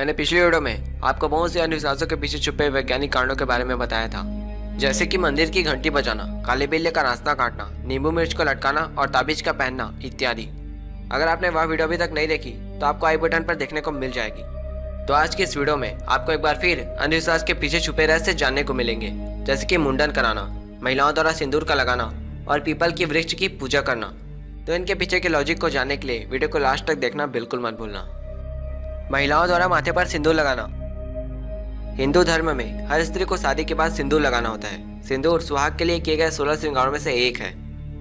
मैंने पिछली वीडियो में आपको बहुत से अंधविश्वासों के पीछे छुपे वैज्ञानिक कारणों के बारे में बताया था, जैसे कि मंदिर की घंटी बजाना, काले बिल्ली का रास्ता काटना, नींबू मिर्च को लटकाना और ताबीज का पहनना इत्यादि। अगर आपने वह वीडियो अभी तक नहीं देखी तो आपको आई बटन पर देखने को मिल जाएगी। तो आज की इस वीडियो में आपको एक बार फिर अंधविश्वास के पीछे छुपे रहस्य जानने को मिलेंगे, जैसे कि मुंडन कराना, महिलाओं द्वारा सिंदूर का लगाना और पीपल की वृक्ष की पूजा करना। तो इनके पीछे के लॉजिक को जानने के लिए वीडियो को लास्ट तक देखना बिल्कुल मत भूलना। महिलाओं द्वारा माथे पर सिंदूर लगाना। हिंदू धर्म में हर स्त्री को शादी के बाद सिंदूर लगाना होता है। सिंदूर सुहाग के लिए किए गए 16 श्रृंगारों में से एक है।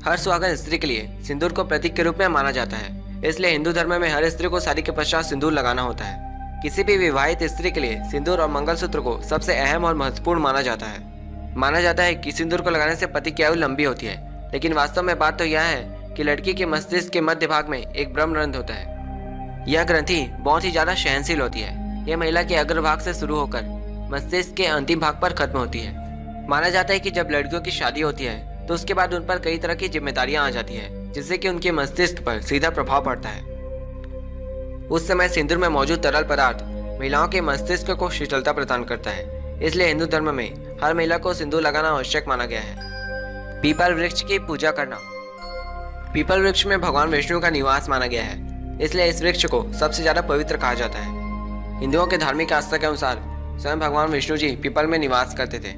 हर सुहागन स्त्री के लिए सिंदूर को प्रतीक के रूप में माना जाता है, इसलिए हिंदू धर्म में हर स्त्री को शादी के पश्चात सिंदूर लगाना होता है। किसी भी विवाहित स्त्री के लिए सिंदूर और मंगलसूत्र को सबसे अहम और महत्वपूर्ण माना जाता है। माना जाता है कि सिंदूर को लगाने से पति की आयु लंबी होती है, लेकिन वास्तव में बात तो यह है कि लड़की के मस्तिष्क के मध्य भाग में एक ब्रह्मरंध्र होता है। यह ग्रंथि बहुत ही ज्यादा सहनशील होती है। यह महिला के अग्रभाग से शुरू होकर मस्तिष्क के अंतिम भाग पर खत्म होती है। माना जाता है कि जब लड़कियों की शादी होती है तो उसके बाद उन पर कई तरह की जिम्मेदारियां आ जाती है, जिससे कि उनके मस्तिष्क पर सीधा प्रभाव पड़ता है। उस समय सिंदूर में मौजूद तरल पदार्थ महिलाओं के मस्तिष्क को शीतलता प्रदान करता है, इसलिए हिंदू धर्म में हर महिला को सिंदूर लगाना आवश्यक माना गया है। पीपल वृक्ष की पूजा करना। पीपल वृक्ष में भगवान विष्णु का निवास माना गया है, इसलिए इस वृक्ष को सबसे ज्यादा पवित्र कहा जाता है। हिंदुओं के धार्मिक आस्था के अनुसार स्वयं भगवान विष्णु जी पीपल में निवास करते थे।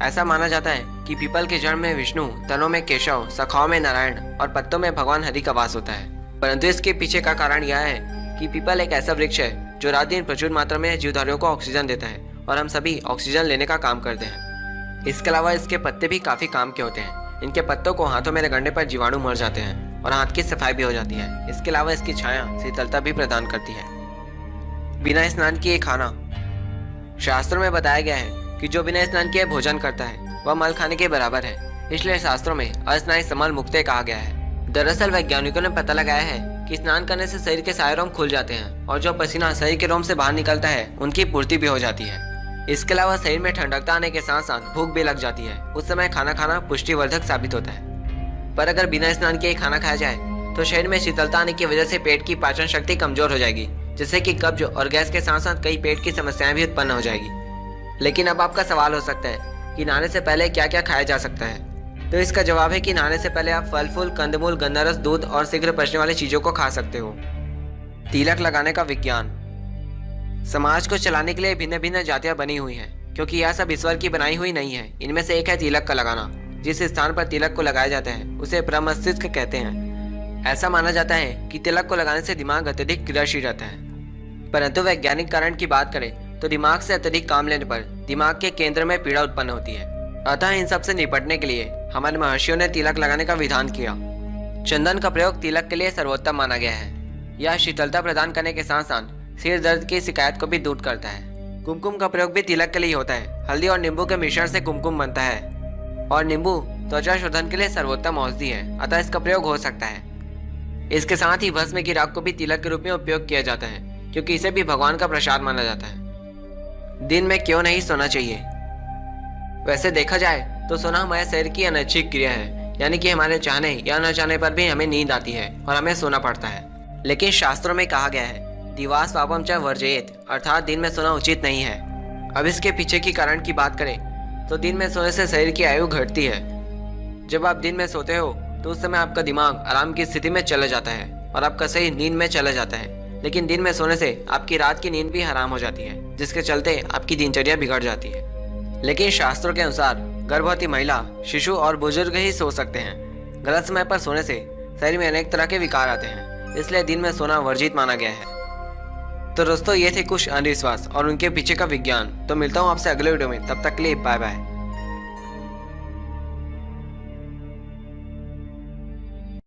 ऐसा माना जाता है कि पीपल के जड़ में विष्णु, तनों में केशव, शाखाओं में नारायण और पत्तों में भगवान हरि का वास होता है। परंतु इसके पीछे का कारण यह है कि पीपल एक ऐसा वृक्ष है जो रात दिन प्रचुर मात्रा में जीवधारियों को ऑक्सीजन देता है और हम सभी ऑक्सीजन लेने का काम करते हैं। इसके अलावा इसके पत्ते भी काफी काम के होते हैं। इनके पत्तों को हाथों में रगड़ने पर जीवाणु मर जाते हैं और हाथ की सफाई भी हो जाती है। इसके अलावा इसकी छाया शीतलता भी प्रदान करती है। बिना स्नान किए खाना। शास्त्रों में बताया गया है कि जो बिना स्नान किए भोजन करता है वह मल खाने के बराबर है, इसलिए शास्त्रों में अस्नायी समल मुक्ते कहा गया है। दरअसल वैज्ञानिकों ने पता लगाया है कि स्नान करने से शरीर के सारे रोम खुल जाते हैं और जो पसीना शरीर के रोम से बाहर निकलता है उनकी पूर्ति भी हो जाती है। इसके अलावा शरीर में ठंडकता आने के साथ साथ भूख भी लग जाती है। उस समय खाना खाना पुष्टिवर्धक साबित होता है। पर अगर बिना स्नान किए खाना खाया जाए तो शरीर में शीतलता आने की वजह से पेट की पाचन शक्ति कमजोर हो जाएगी, जिससे कि कब्ज और गैस के साथ साथ कई पेट की समस्याएं भी उत्पन्न हो जाएगी। लेकिन अब आपका सवाल हो सकता है कि नहाने से पहले क्या क्या खाया जा सकता है। तो इसका जवाब है कि नहाने से पहले आप फल फूल, कंदमूल, गन्ना रस, दूध और शीघ्र पचने वाली चीजों को खा सकते हो। तिलक लगाने का विज्ञान। समाज को चलाने के लिए भिन्न भिन्न जातियां बनी हुई हैं, क्योंकि यह सब ईश्वर की बनाई हुई नहीं है। इनमें से एक है तिलक का लगाना। जिस स्थान पर तिलक को लगाया जाता है उसे ब्रह्मस्तिष्क कहते हैं। ऐसा माना जाता है कि तिलक को लगाने से दिमाग अत्यधिक क्रियाशील रहता है। परंतु वैज्ञानिक कारण की बात करें तो दिमाग से अत्यधिक काम लेने पर दिमाग के केंद्र में पीड़ा उत्पन्न होती है। अतः इन सब से निपटने के लिए हमारे महर्षियों ने तिलक लगाने का विधान किया। चंदन का प्रयोग तिलक के लिए सर्वोत्तम माना गया है। यह शीतलता प्रदान करने के साथ साथ सिर दर्द की शिकायत को भी दूर करता है। कुमकुम का प्रयोग भी तिलक के लिए होता है। हल्दी और नींबू के मिश्रण से कुमकुम बनता है और नींबू त्वचा शोधन के लिए सर्वोत्तम औषधि है, अतः इसका प्रयोग हो सकता है। इसके साथ ही भस्म की राख को भी तिलक के रूप में उपयोग किया जाता है, क्योंकि इसे भी भगवान का प्रसाद माना जाता है। दिन में क्यों नहीं सोना चाहिए? वैसे देखा जाए तो सोना हमारे शरीर की अनैच्छिक क्रिया है, यानी कि हमारे चाहने या न चाहने पर भी हमें नींद आती है और हमें सोना पड़ता है। लेकिन शास्त्रों में कहा गया है दिवास पापम च वर्जेत, अर्थात दिन में सोना उचित नहीं है। अब इसके पीछे की कारण की बात करें तो दिन में सोने से शरीर की आयु घटती है। जब आप दिन में सोते हो तो उस समय आपका दिमाग आराम की स्थिति में चला जाता है और आपका शरीर नींद में चला जाता है। लेकिन दिन में सोने से आपकी रात की नींद भी हराम हो जाती है, जिसके चलते आपकी दिनचर्या बिगड़ जाती है। लेकिन शास्त्रों के अनुसार गर्भवती महिला, शिशु और बुजुर्ग ही सो सकते हैं। गलत समय पर सोने से शरीर में अनेक तरह के विकार आते हैं, इसलिए दिन में सोना वर्जित माना गया है। तो दोस्तों, ये थे कुछ अंधविश्वास और उनके पीछे का विज्ञान। तो मिलता हूँ आपसे अगले वीडियो में, तब तक के लिए बाय बाय।